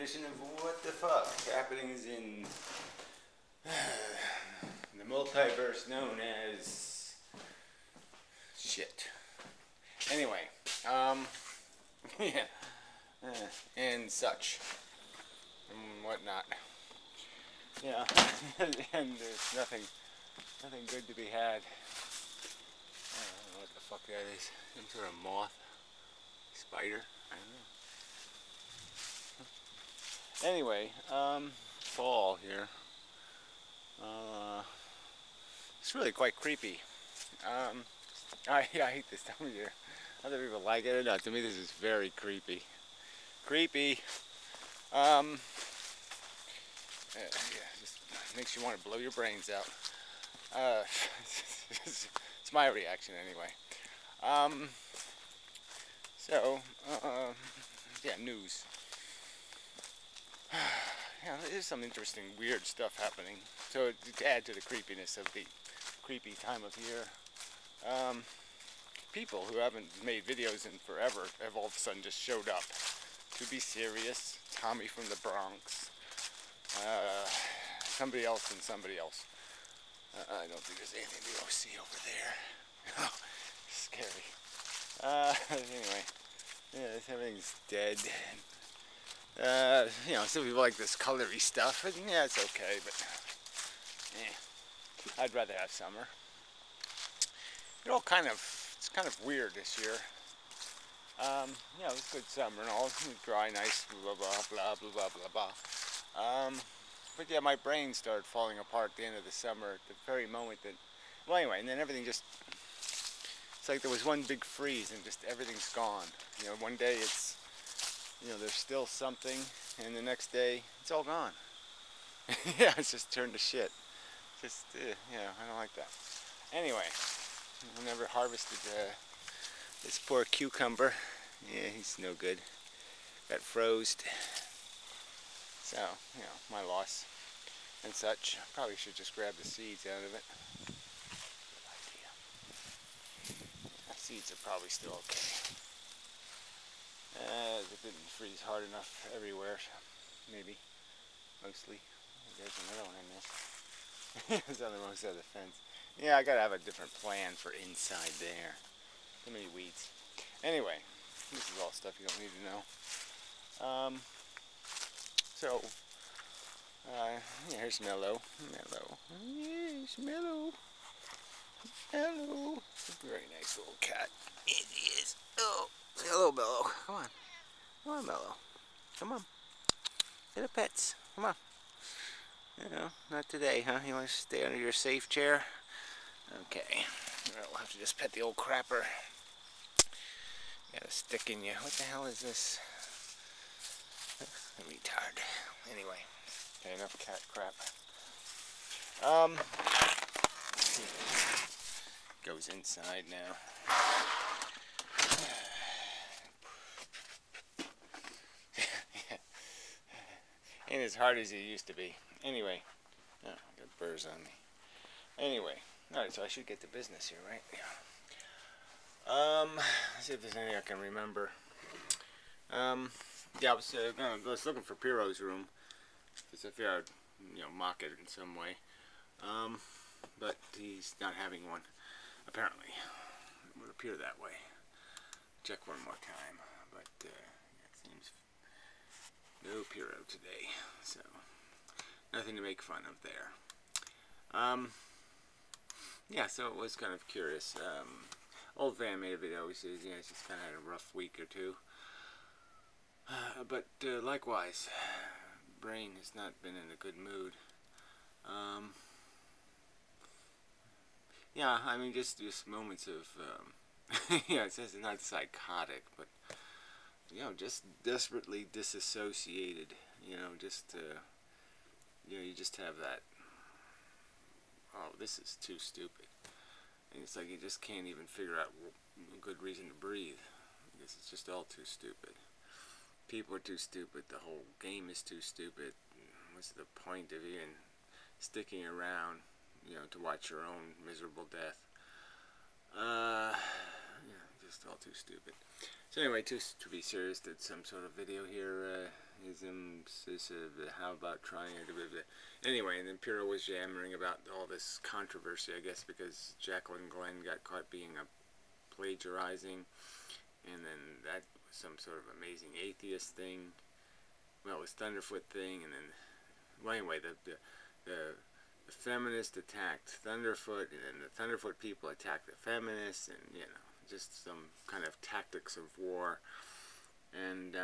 edition of What the Fuck Happenings in the multiverse known as shit. Anyway, yeah, and such, and whatnot. Yeah, and there's nothing good to be had. I don't know what the fuck that is. Some sort of moth, spider. I don't know. Anyway, fall here. It's really quite creepy. I hate this time of year. Other people like it or not. To me, this is very creepy. Creepy. Yeah, just makes you want to blow your brains out. It's my reaction anyway. Yeah, news. Yeah, there's some interesting, weird stuff happening. So to add to the creepiness of the creepy time of year, people who haven't made videos in forever have all of a sudden just showed up. To be serious, Tommy from the Bronx, somebody else and somebody else. I don't think there's anything to go see over there. Oh, scary. Anyway, yeah, everything's dead. You know, some people like this colory stuff, and yeah, it's okay, but I'd rather have summer. It's kind of weird this year. You know, it was good summer and all, it was dry, nice, blah, blah, blah, blah, blah, blah, blah. But yeah, my brain started falling apart at the end of the summer, at the very moment that, well anyway, and then everything just, it's like there was one big freeze and just everything's gone. You know, one day it's, you know, there's still something, and the next day, it's all gone. Yeah, it's just turned to shit. Just, yeah, I don't like that. Anyway, I never harvested this poor cucumber. Yeah, he's no good. Got froze. So, you know, my loss and such. Probably should just grab the seeds out of it. Good idea. The seeds are probably still okay. It didn't freeze hard enough everywhere, maybe, mostly. There's another one in this. There's on the wrong side of the fence. Yeah, I gotta have a different plan for inside there. Too many weeds. Anyway, this is all stuff you don't need to know. Yeah, here's Mellow. Yes, Mellow. Mellow. Very nice little cat. It is. Oh, hello, Mellow. Come on. Come on, Mellow. Come on. Get the pets. Come on. You know, not today, huh? You want to stay under your safe chair? Okay. Alright, we'll have to just pet the old crapper. Got a stick in you. What the hell is this? A retard. Anyway. Okay, enough cat crap. Goes inside now. Ain't as hard as it used to be. Anyway, oh, I got burrs on me. Anyway, alright, so I should get to business here, right? Yeah. Let's see if there's anything I can remember. Yeah, I was looking for Piro's room because I figured I'd, you know, mock it in some way. But he's not having one, apparently. It would appear that way. Check one more time, but it seems no Piro today, so nothing to make fun of there. Yeah, so it was kind of curious. Old Van made a video. He says, yeah, he's just kind of had a rough week or two. But likewise, brain has not been in a good mood. Yeah, I mean, just moments of, yeah, it says it's not psychotic, but, you know, just desperately disassociated, you know, just, you know, you just have that, oh, this is too stupid. And it's like you just can't even figure out a good reason to breathe, because it's just all too stupid. People are too stupid, the whole game is too stupid. What's the point of even sticking around, you know, to watch your own miserable death? Yeah, just all too stupid. So anyway, to be serious, did some sort of video here. How about trying it? Anyway, and then Piro was yammering about all this controversy, I guess, because Jacqueline Glenn got caught being a plagiarizing, and then that was some sort of amazing atheist thing. Well, it was Thunderfoot thing, and then, well, anyway, the feminists attacked Thunderfoot, and then the Thunderfoot people attacked the feminists, and, you know, just some kind of tactics of war. And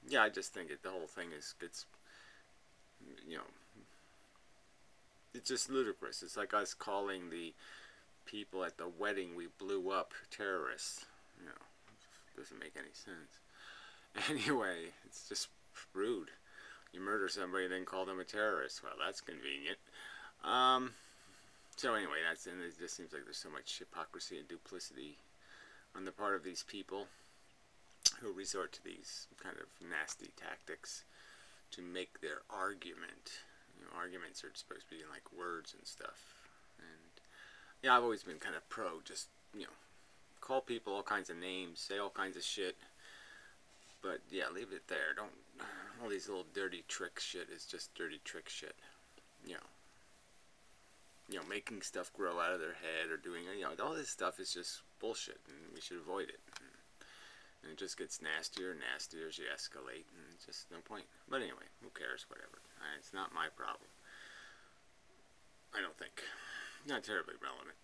yeah, I just think the whole thing gets, you know, it's just ludicrous. It's like us calling the people at the wedding we blew up terrorists. You know, it doesn't make any sense. Anyway, it's just rude. You murder somebody, then call them a terrorist. Well, that's convenient. So anyway, and it just seems like there's so much hypocrisy and duplicity on the part of these people who resort to these kind of nasty tactics to make their argument. You know, arguments are supposed to be in like words and stuff. And yeah, I've always been kind of pro, just, you know, call people all kinds of names, say all kinds of shit. But yeah, leave it there. Don't, all these little dirty trick shit is just dirty trick shit. You know, making stuff grow out of their head or doing, you know, all this stuff is just bullshit, and we should avoid it. And it just gets nastier and nastier as you escalate, and just no point. But anyway, who cares, whatever. It's not my problem. I don't think. Not terribly relevant.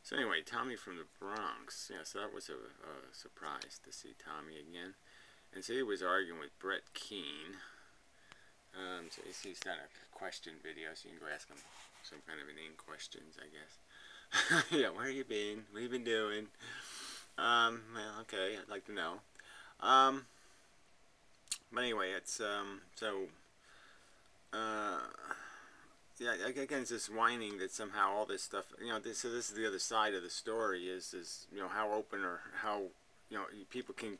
So anyway, Tommy from the Bronx. Yeah, so that was a surprise to see Tommy again. And so he was arguing with Brett Keane. So he's done a question video, so you can go ask him some kind of inane questions, I guess. Yeah, where you been? What have you been doing? Well, okay, I'd like to know. But anyway, it's, yeah, again, it's this whining that somehow all this stuff, you know, so this is the other side of the story, is you know, how open or how, you know, people can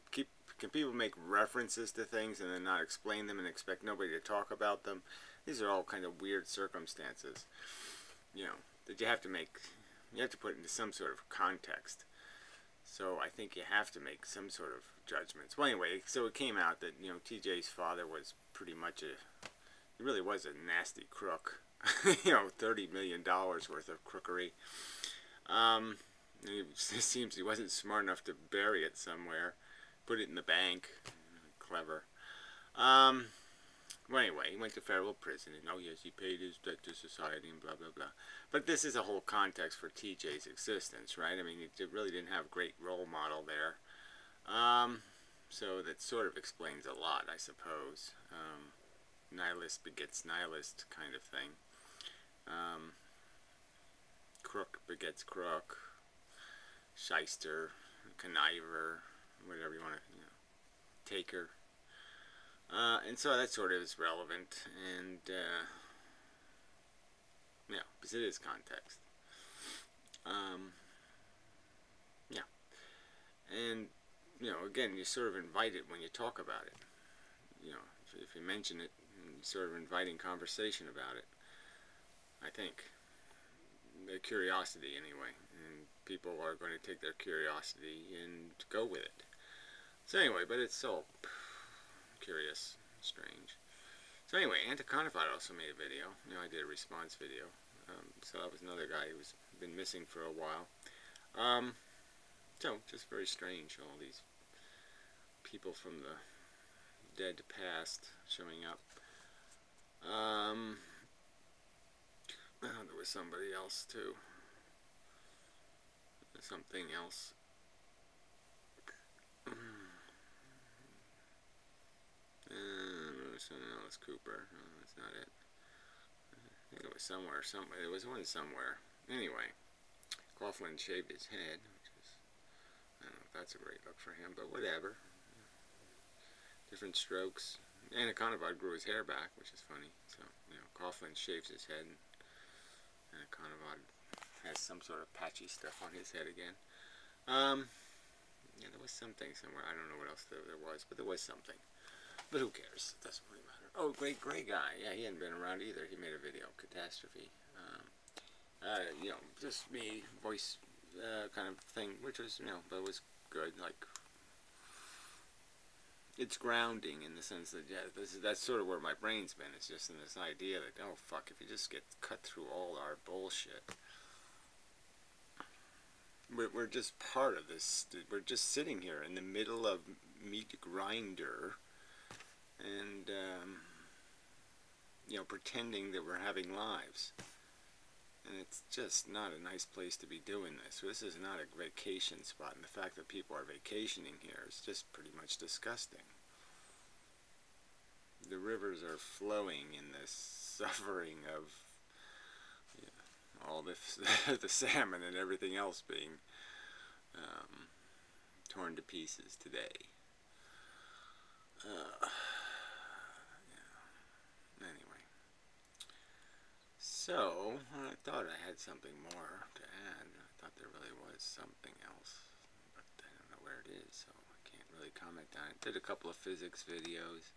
people make references to things and then not explain them and expect nobody to talk about them? These are all kind of weird circumstances, you know, that you have to put into some sort of context. So I think you have to make some sort of judgments. Well, anyway, so it came out that, you know, TJ's father was pretty much he really was a nasty crook. You know, $30 million worth of crookery. It seems he wasn't smart enough to bury it somewhere. Put it in the bank. Clever. Well, anyway, he went to federal prison, and oh yes, he paid his debt to society, and blah, blah, blah. But this is a whole context for TJ's existence, right? I mean, it really didn't have a great role model there. So that sort of explains a lot, I suppose. Nihilist begets nihilist kind of thing. Crook begets crook. Shyster, conniver, whatever you want to, you know, taker. And so that sort of is relevant, and yeah, because it is context. Yeah, and you know, again, you sort of invite it when you talk about it. You know, if you mention it, you're sort of inviting conversation about it. I think the curiosity, anyway, and people are going to take their curiosity and go with it. So anyway, but it's so curious, strange. So anyway, Anticonifod also made a video. You know, I did a response video. So that was another guy who's been missing for a while. So just very strange, all these people from the dead past showing up. There was somebody else too. Something else. Something else, Cooper. No, that's not it. I think it was somewhere. It was one somewhere. Anyway, Coughlin shaved his head, which is, I don't know if that's a great look for him, but whatever. Different strokes. Anaconivod grew his hair back, which is funny. So, you know, Coughlin shaves his head, and Anaconivod has some sort of patchy stuff on his head again. Yeah, there was something somewhere. I don't know what else there was, but there was something. But who cares? It doesn't really matter. Oh, Great Gray Guy. Yeah, he hadn't been around either. He made a video, Catastrophe. You know, just me, voice kind of thing, which was, but it was good. Like, it's grounding in the sense that, yeah, that's sort of where my brain's been. It's just in this idea that, oh fuck, if you just get cut through all our bullshit, we're just part of this. We're just sitting here in the middle of meat grinder, and pretending that we're having lives. And it's just not a nice place to be doing this. This is not a vacation spot, and the fact that people are vacationing here is just pretty much disgusting. The rivers are flowing in this suffering of all this, the salmon and everything else being torn to pieces today. Anyway. So, I thought I had something more to add. I thought there really was something else, but I don't know where it is, so I can't really comment on it. Did a couple of physics videos,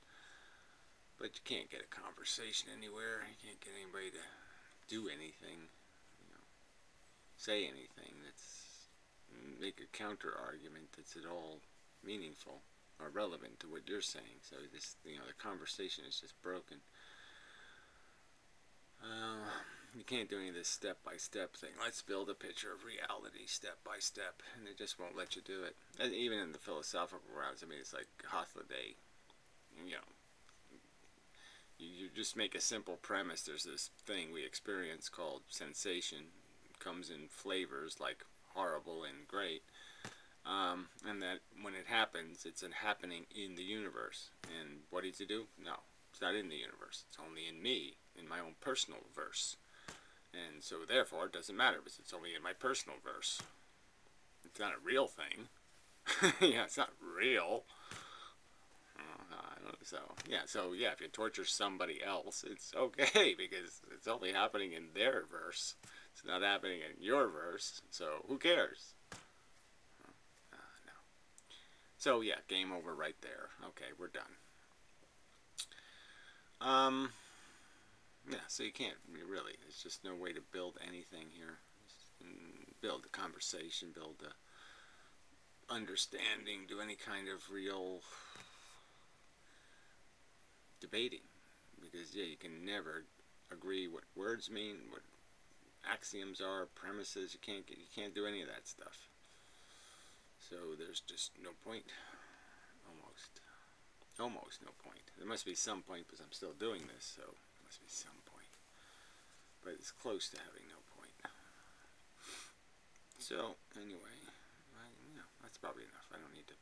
but you can't get a conversation anywhere. You can't get anybody to do anything, say anything that's, make a counter argument that's at all meaningful or relevant to what you're saying. So this, the conversation is just broken. You can't do any of this step-by-step thing. Let's build a picture of reality step-by-step, and it just won't let you do it. And even in the philosophical routes, I mean, it's like Hothleday. You just make a simple premise. There's this thing we experience called sensation. It comes in flavors like horrible and great. And that when it happens, it's a happening in the universe. And what is it do? No, it's not in the universe. It's only in me, in my own personal verse. And so therefore it doesn't matter because it's only in my personal verse. It's not a real thing. Yeah, it's not real. So if you torture somebody else, it's okay because it's only happening in their verse. It's not happening in your verse, so who cares? No. So yeah, game over right there. Okay, we're done. Yeah, so you can't really, there's just no way to build anything here. Build a conversation, build a understanding, do any kind of real debating. Because, yeah, you can never agree what words mean, what axioms are, premises. You can't do any of that stuff. So there's just no point. Almost no point. There must be some point because I'm still doing this, so there must be some point. But it's close to having no point. So, anyway, that's probably enough. I don't need to.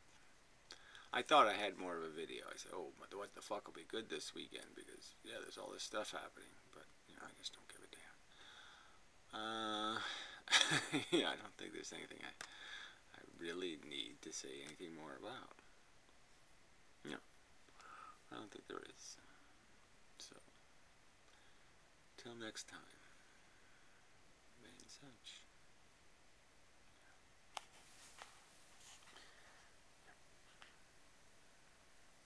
I thought I had more of a video. I said, oh, but what the fuck will be good this weekend? Because, yeah, there's all this stuff happening. But, I just don't give a damn. Yeah, I don't think there's anything I really need to say anything more about. No, I don't think there is. So, till next time, and such.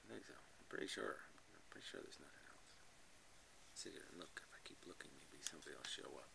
I think so. I'm pretty sure there's nothing else. Sit here and look. If I keep looking, maybe something will show up.